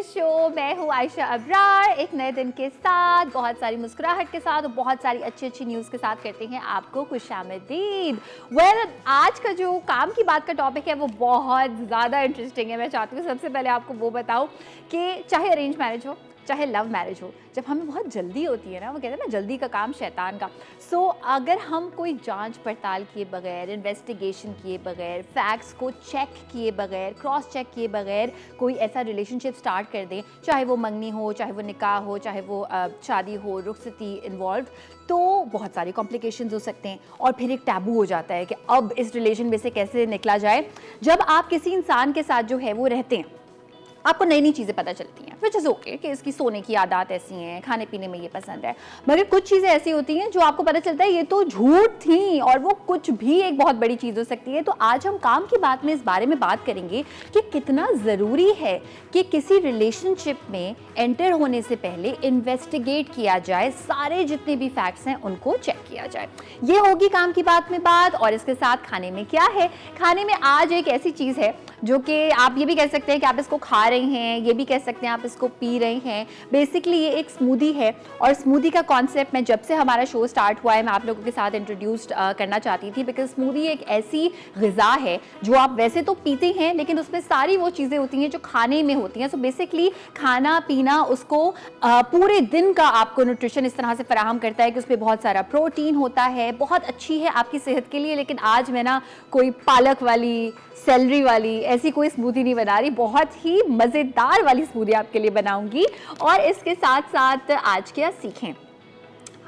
Show. मैं हूँ आयशा अब्रार, एक नए दिन के साथ, बहुत सारी मुस्कुराहट के साथ और बहुत सारी अच्छी अच्छी न्यूज़ के साथ करते हैं आपको खुशामदीद। आज का जो काम की बात का टॉपिक है वो बहुत ज़्यादा इंटरेस्टिंग है। मैं चाहती हूँ सबसे पहले आपको वो बताऊँ कि चाहे अरेंज मैरिज हो चाहे लव मैरिज हो, जब हमें बहुत जल्दी होती है ना, वो कहते हैं ना जल्दी का काम शैतान का। सो अगर हम कोई जांच पड़ताल किए बगैर, इन्वेस्टिगेशन किए बगैर, फैक्ट्स को चेक किए बगैर, क्रॉस चेक किए बगैर कोई ऐसा रिलेशनशिप स्टार्ट कर दें, चाहे वो मंगनी हो, चाहे वो निकाह हो, चाहे वो शादी हो, रुखसती इन्वॉल्व, तो बहुत सारे कॉम्प्लिकेशंस हो सकते हैं और फिर एक टैबू हो जाता है कि अब इस रिलेशन में से कैसे निकला जाए। जब आप किसी इंसान के साथ जो है वो रहते हैं, आपको नई नई चीज़ें पता चलती हैं, विच इज़ ओके कि इसकी सोने की आदत ऐसी हैं, खाने पीने में ये पसंद है, मगर कुछ चीज़ें ऐसी होती हैं जो आपको पता चलता है ये तो झूठ थी और वो कुछ भी एक बहुत बड़ी चीज़ हो सकती है। तो आज हम काम की बात में इस बारे में बात करेंगे कि कितना ज़रूरी है कि किसी रिलेशनशिप में एंटर होने से पहले इन्वेस्टिगेट किया जाए, सारे जितने भी फैक्ट्स हैं उनको चेक किया जाए। ये होगी काम की बात में बात। और इसके साथ खाने में क्या है, खाने में आज एक ऐसी चीज़ है जो कि आप ये भी कह सकते हैं कि आप इसको खा रहे हैं, ये भी कह सकते हैं आप इसको पी रहे हैं। बेसिकली ये एक स्मूदी है और स्मूदी का कॉन्सेप्ट मैं जब से हमारा शो स्टार्ट हुआ है मैं आप लोगों के साथ इंट्रोड्यूस करना चाहती थी, बिकॉज स्मूदी एक ऐसी ग़िज़ा है जो आप वैसे तो पीते हैं लेकिन उसमें सारी वो चीज़ें होती हैं जो खाने में होती हैं। सो बेसिकली खाना पीना उसको पूरे दिन का आपको न्यूट्रिशन इस तरह से फराहम करता है कि उसमें बहुत सारा प्रोटीन होता है, बहुत अच्छी है आपकी सेहत के लिए। लेकिन आज मैं ना कोई पालक वाली, सेलरी वाली ऐसी कोई स्मूदी नहीं बना रही, बहुत ही मज़ेदार वाली स्मूदी आपके लिए बनाऊंगी। और इसके साथ साथ आज क्या सीखें,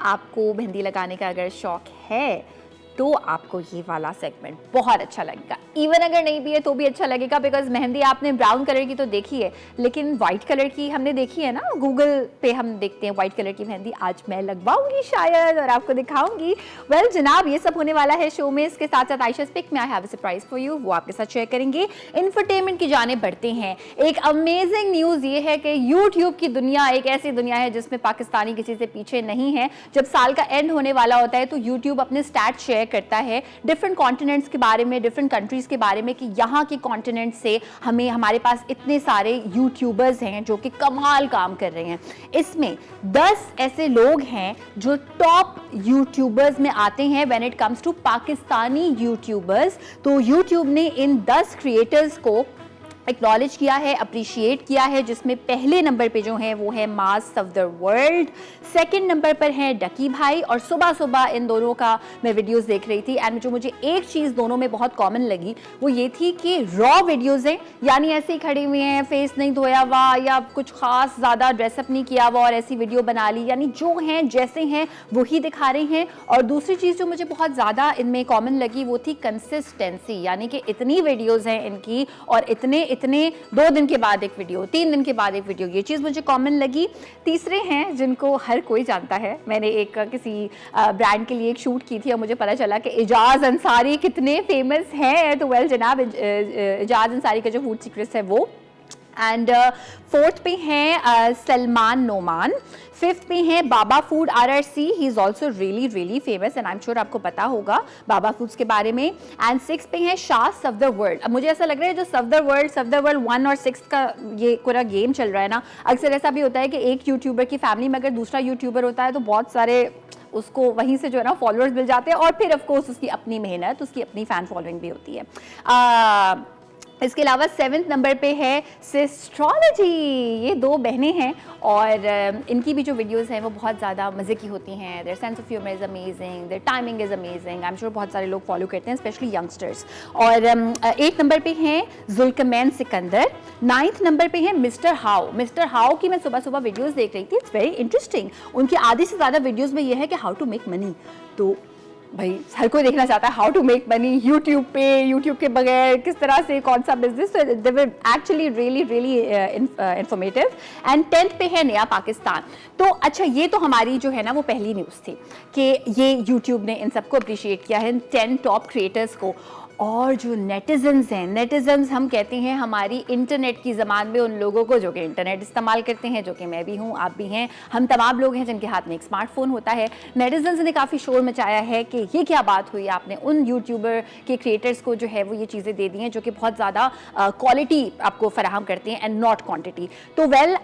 आपको मेहंदी लगाने का अगर शौक है तो आपको ये वाला सेगमेंट बहुत अच्छा लगेगा। इवन अगर नहीं भी है तो भी अच्छा लगेगा, बिकॉज मेहंदी आपने ब्राउन कलर की तो देखी है लेकिन वाइट कलर की हमने देखी है ना, गूगल पे हम देखते हैं वाइट कलर की मेहंदी। आज मैं लगवाऊंगी शायद और आपको दिखाऊंगी। वेल जनाब, ये सब होने वाला है शो में। इसके साथ साथ आयशा स्पीक में I have a surprise for you, वो आपके साथ शेयर करेंगे। इंफरटेनमेंट की जाने बढ़ते हैं। एक अमेजिंग न्यूज़ ये है कि यूट्यूब की दुनिया एक ऐसी दुनिया है जिसमें पाकिस्तानी किसी से पीछे नहीं है। जब साल का एंड होने वाला होता है तो यूट्यूब अपने स्टैट शेयर करता है डिफरेंट कॉन्टिनेंट्स के बारे में, डिफरेंट कंट्रीज के बारे में, कि यहाँ के कॉन्टिनेंट से हमारे पास इतने सारे यूट्यूबर्स हैं जो कि कमाल काम कर रहे हैं। इसमें 10 ऐसे लोग हैं जो टॉप यूट्यूबर्स में आते हैं when it comes to Pakistani YouTubers. तो यूट्यूब ने इन 10 क्रिएटर्स को एक्नॉलेज किया है, अप्रिशिएट किया है, जिसमें पहले नंबर पे जो है वो है mass of the world, second number पर है डकी भाई। और सुबह सुबह इन दोनों का मैं वीडियोस देख रही थी एंड जो मुझे एक चीज़ दोनों में बहुत कॉमन लगी वो ये थी कि रॉ वीडियोज़ हैं, यानी ऐसे ही खड़ी हुई हैं, फेस नहीं धोया हुआ या कुछ खास ज़्यादा ड्रेसअप नहीं किया हुआ और ऐसी वीडियो बना ली, यानी जो हैं जैसे हैं वही दिखा रहे हैं। और दूसरी चीज़ जो मुझे बहुत ज़्यादा इनमें कॉमन लगी वो थी कंसिस्टेंसी, यानी कि इतनी वीडियोज़ हैं इनकी और इतने 2 दिन के बाद एक वीडियो, 3 दिन के बाद एक वीडियो, ये चीज़ मुझे कॉमन लगी। तीसरे हैं जिनको हर कोई जानता है, मैंने एक किसी ब्रांड के लिए एक शूट की थी और मुझे पता चला कि एजाज अंसारी कितने फेमस हैं। तो वेल जनाब, एजाज अंसारी का जो फूड सीक्रेट्स है वो। एंड 4th पे हैं सलमान नोमान, 5th पे हैं Baba food RRC, he is also really really famous and I am sure आपको पता होगा बाबा फूड्स के बारे में। एंड 6th पे हैं शाह ऑफ द वर्ल्ड। अब मुझे ऐसा लग रहा है जो ऑफ द वर्ल्ड 1 और 6 का ये पूरा गेम चल रहा है ना, अक्सर ऐसा भी होता है कि एक यूट्यूबर की फैमिली में अगर दूसरा यूट्यूबर होता है तो बहुत सारे उसको वहीं से जो है ना फॉलोअर्स मिल जाते हैं और फिर ऑफ कोर्स उसकी अपनी मेहनत, उसकी अपनी फ़ैन फॉलोइंग भी होती है। इसके अलावा 7th नंबर पे है सिस्ट्रोलॉजी। ये 2 बहनें हैं और इनकी भी जो वीडियोस हैं वो बहुत ज़्यादा मज़े की होती हैं। Their sense of humour is amazing, their timing is amazing. I am sure बहुत सारे लोग फॉलो करते हैं, स्पेशली यंगस्टर्स। और 8th नंबर पे हैं जुल्कमैन सिकंदर। 9th नंबर पे हैं मिस्टर हाउ। मिस्टर हाउ की मैं सुबह सुबह वीडियोज़ देख रही थी, इट्स वेरी इंटरेस्टिंग। उनकी आधी से ज़्यादा वीडियोज़ में ये है कि हाउ टू मेक मनी। तो भाई हर कोई देखना चाहता है how to make money YouTube पे, यूट्यूब के बगैर किस तरह से कौन सा business. They were actually really really informative. And 10th पे है नया पाकिस्तान। तो अच्छा, ये तो हमारी जो है ना वो पहली न्यूज़ थी कि ये यूट्यूब ने इन सबको अप्रिशिएट किया है, 10 टॉप क्रिएटर्स को। और जो नेटिजन्स हैं, नेटिजन्स हम कहते हैं हमारी इंटरनेट की ज़बान में उन लोगों को जो कि इंटरनेट इस्तेमाल करते हैं, जो कि मैं भी हूँ, आप भी हैं, हम तमाम लोग हैं जिनके हाथ में एक स्मार्टफोन होता है। नेटिजन्स ने काफ़ी शोर मचाया है कि ये क्या बात हुई, आपने उन यूट्यूबर के क्रिएटर्स को जो है वो ये चीज़ें दे दी हैं जो कि बहुत ज़्यादा क्वालिटी आपको फराहम करते हैं एंड नॉट क्वान्टिटी। तो वेल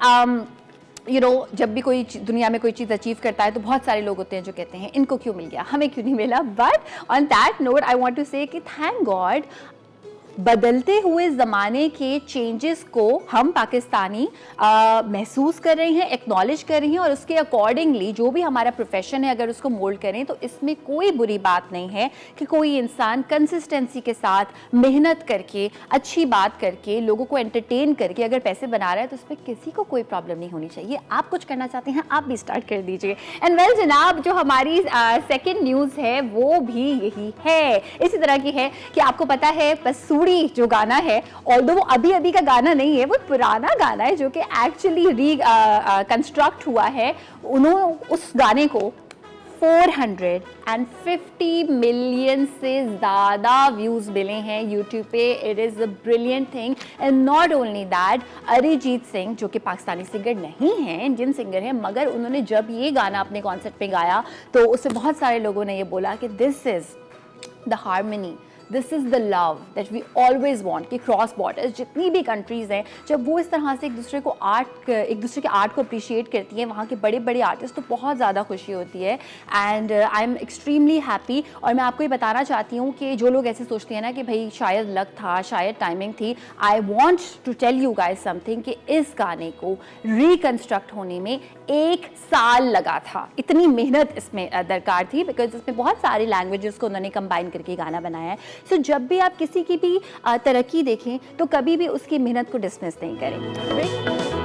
जब भी कोई दुनिया में कोई चीज़ अचीव करता है तो बहुत सारे लोग होते हैं जो कहते हैं इनको क्यों मिल गया, हमें क्यों नहीं मिला। But on that note I want to say कि थैंक गॉड बदलते हुए ज़माने के चेंजेस को हम पाकिस्तानी महसूस कर रहे हैं, एक्नॉलेज कर रहे हैं, और उसके अकॉर्डिंगली जो भी हमारा प्रोफेशन है अगर उसको मोल्ड करें तो इसमें कोई बुरी बात नहीं है कि कोई इंसान कंसिस्टेंसी के साथ मेहनत करके, अच्छी बात करके, लोगों को एंटरटेन करके अगर पैसे बना रहा है तो उसमें किसी को कोई प्रॉब्लम नहीं होनी चाहिए। आप कुछ करना चाहते हैं, आप भी स्टार्ट कर दीजिए। एंड वेल जनाब, जो हमारी सेकेंड न्यूज़ है वो भी यही है, इसी तरह की है कि आपको पता है पसूड़ी जो गाना है, ऑल्दो वो अभी अभी का गाना नहीं है, वो पुराना गाना है जो कि एक्चुअली कंस्ट्रक्ट हुआ है। उन्होंने उस गाने को 450 मिलियन से ज़्यादा व्यूज़ मिले हैं यूट्यूब पे। It is a brilliant thing and not only that, Arijit Singh जो कि पाकिस्तानी सिंगर नहीं हैं, इंडियन सिंगर हैं, मगर उन्होंने जब ये गाना अपने कॉन्सर्ट पे गाया तो उससे बहुत सारे लोगों ने ये बोला कि this is the harmony, this is the love that we always want, कि क्रॉस बॉर्डर्स जितनी भी कंट्रीज़ हैं जब वो इस तरह से एक दूसरे के आर्ट को अप्रिशिएट करती हैं, वहाँ के बड़े बड़े आर्टिस्ट, तो बहुत ज़्यादा खुशी होती है। And I am extremely happy. और मैं आपको ये बताना चाहती हूँ कि जो लोग ऐसे सोचते हैं ना कि भाई शायद लक था, शायद टाइमिंग थी, I want to tell you guys something कि इस गाने को रिकन्स्ट्रक्ट होने में 1 साल लगा था। इतनी मेहनत इसमें दरकार थी, बिकॉज इसमें बहुत सारी लैंग्वेजेस को उन्होंने कंबाइन करके गाना बनाया है। सो जब भी आप किसी की भी तरक्की देखें तो कभी भी उसकी मेहनत को डिसमिस नहीं करें।